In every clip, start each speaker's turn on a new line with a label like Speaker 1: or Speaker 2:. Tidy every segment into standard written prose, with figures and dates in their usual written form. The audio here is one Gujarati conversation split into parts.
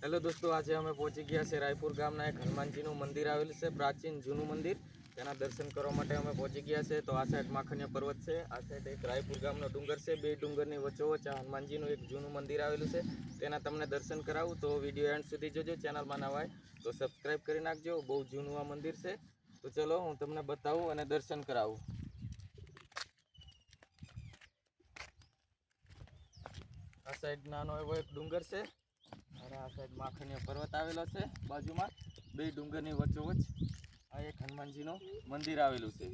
Speaker 1: હેલો દોસ્તો, આજે અમે પહોંચી ગયા છે રાયપુર ગામના એક હનુમાનજીનું મંદિર આવેલું છે, પ્રાચીન જૂનું મંદિર. તેના દર્શન કરવા માટે અમે પહોંચી ગયા છે. તો આ સાઈડ માખણીયા પર્વત છે, આ સાઈડ એક રાયપુર ગામનો ડુંગર છે. બે ડુંગરની વચ્ચોવચ્ચ આ હનુમાનજીનું એક જૂનું મંદિર આવેલું છે. તેના તમને દર્શન કરાવું તો વિડીયો એન્ડ સુધી જોજો. ચેનલમાં નવા હોય તો સબસ્ક્રાઈબ કરી નાખજો. બહુ જૂનું આ મંદિર છે. તો ચલો હું તમને બતાવું અને દર્શન કરાવું. આ સાઈડ નાનો એવો એક ડુંગર છે અને આ સાઈડ માખણીયો પર્વત આવેલો છે બાજુમાં. બે ડુંગરની વચ્ચોવચ્ચ આ એક હનુમાનજીનું મંદિર આવેલું છે.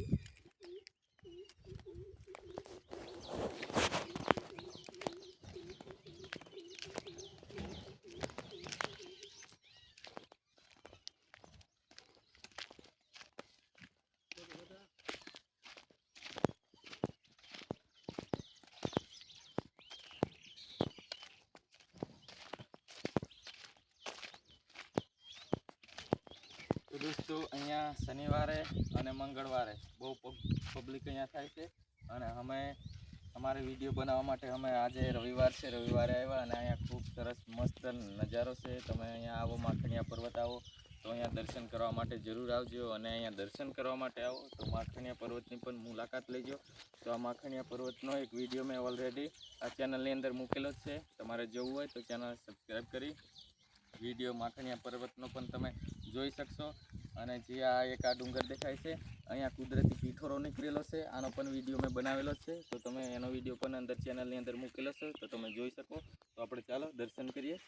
Speaker 1: તો દોસ્તો, અહીંયા શનિવારે અને મંગળવારે બહુ પબ્લિક અહીંયા થાય છે. અને અમે અમારે વિડીયો બનાવવા માટે અમે આજે રવિવાર છે, રવિવારે આવ્યા અને અહીંયા ખૂબ સરસ મસ્ત નજારો છે. તમે અહીંયા આવો, માખણીયા પર્વત આવો તો અહીંયા દર્શન કરવા માટે જરૂર આવજો. અને અહીંયા દર્શન કરવા માટે આવો તો માખણીયા પર્વતની પણ મુલાકાત લેજો. તો આ માખણીયા પર્વતનો એક વિડીયો મેં ઓલરેડી આ ચેનલની અંદર મૂકેલો જ છે. તમારે જોવું હોય તો ચેનલ સબસ્ક્રાઈબ કરી વિડીયો માખણીયા પર્વતનો પણ તમે જોઈ શકશો. અને જે આ એક આ ડુંગર દેખાય છે, અહીંયા કુદરતી પીઠોરો નીકળેલો છે. આનો પણ વિડીયો મેં બનાવેલો છે, તો તમે એનો વિડીયો પણ અંદર ચેનલની અંદર મૂકેલો છે, તો તમે જોઈ શકો. તો આપણે ચાલો દર્શન કરીએ.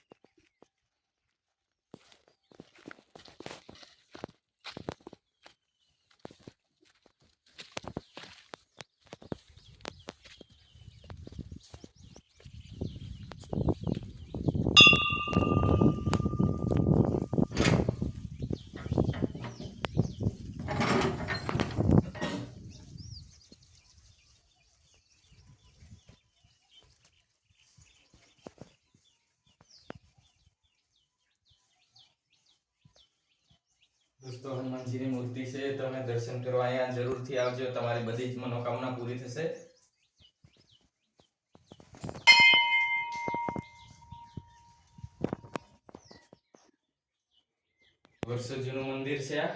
Speaker 1: દોસ્તો, હનુમાનજીની મૂર્તિ છે, તમે દર્શન કરવા અહીંયા જરૂરથી આવજો. તમારી બધી જ મનોકામના પૂરી થશે. વર્ષો જૂનું મંદિર છે આ.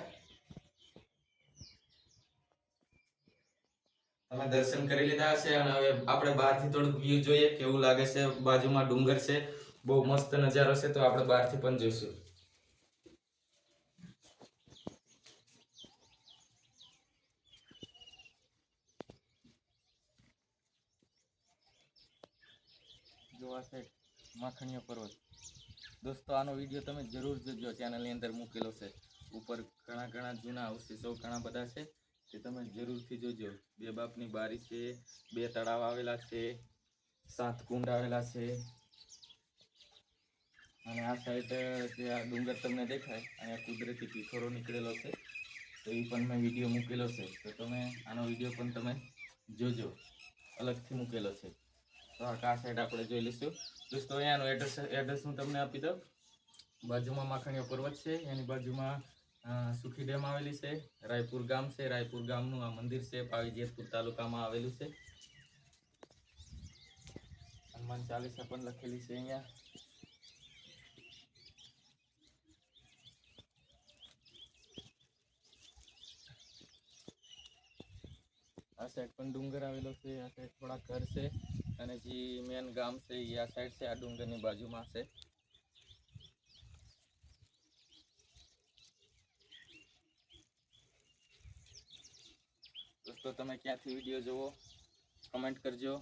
Speaker 1: તમે દર્શન કરી લીધા હશે અને હવે આપણે બહારથી થોડુંક વ્યૂ જોઈએ કેવું લાગે છે. બાજુમાં ડુંગર છે, બહુ મસ્ત નજારો છે. તો આપણે બહારથી પણ જોઈશું. જો આ સાઈડ માખણીયો પર્વત. દોસ્તો, આનો વિડીયો તમે જરૂર જોજો, ચેનલની અંદર મૂકેલો છે. ઉપર ઘણા જૂના અવશેષો ઘણા બધા છે, તે તમે જરૂરથી જોજો. બે બાપની બારી છે, બે તળાવ આવેલા છે, 7 કુંડ આવેલા છે. અને આ સાઈડ જે આ ડુંગર તમને દેખાય, અહીંયા કુદરતી પીઠોરો નીકળેલો છે, તો એ પણ મેં વિડીયો મૂકેલો છે. તો તમે આનો વિડીયો પણ તમે જોજો, અલગથી મૂકેલો છે. તો આ સાઈડ આપણે જોઈ લઈશું. દોસ્તો, અહીંયાનું એડ્રેસ હું તમને આપી દઉં. બાજુમાં માખણીયો પર્વત છે, એની બાજુમાં સુખી ડેમ આવેલી છે. રાયપુર ગામ છે, રાયપુર ગામનું આ મંદિર છે, પાવી જેતપુર તાલુકામાં આવેલું છે. હનુમાન ચાલીસા પણ લખેલી છે અહીંયા. આ સાઈડ પણ ડુંગર આવેલો છે, આ સાઈડ થોડા ઘર છે અને જે મેન ગામ છે એ આ સાઈડ છે, આ ડુંગરની બાજુમાં છે. દોસ્તો, તમે ક્યાંથી વિડીયો જોવો કમેન્ટ કરજો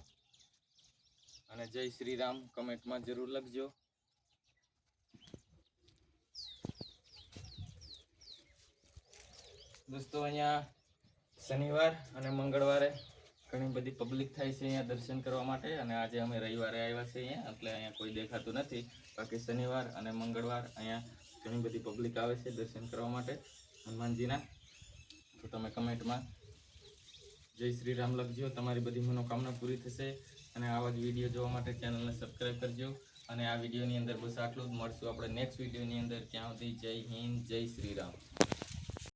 Speaker 1: અને જય શ્રી રામ કમેન્ટમાં જરૂર લખજો. દોસ્તો, અહીંયા શનિવાર અને મંગળવારે ઘણી બધી પબ્લિક થાય છે અહીંયા દર્શન કરવા માટે. અને આજે અમે રવિવારે આવ્યા છે અહીંયા, એટલે અહીંયા કોઈ દેખાતું નથી. બાકી શનિવાર અને મંગળવાર અહીંયા ઘણી બધી પબ્લિક આવે છે દર્શન કરવા માટે હનુમાનજીના. તો તમે કમેન્ટમાં જય શ્રી રામ લખજો, તમારી બધી મનોકામના પૂરી થશે. અને આવા જ વિડીયો જોવા માટે ચેનલને સબસ્ક્રાઈબ કરજો. અને આ વિડીયોની અંદર બસ આટલું જ. મળશું આપણે નેક્સ્ટ વિડીયોની અંદર. ત્યાં સુધી જય હિન્દ, જય શ્રી રામ.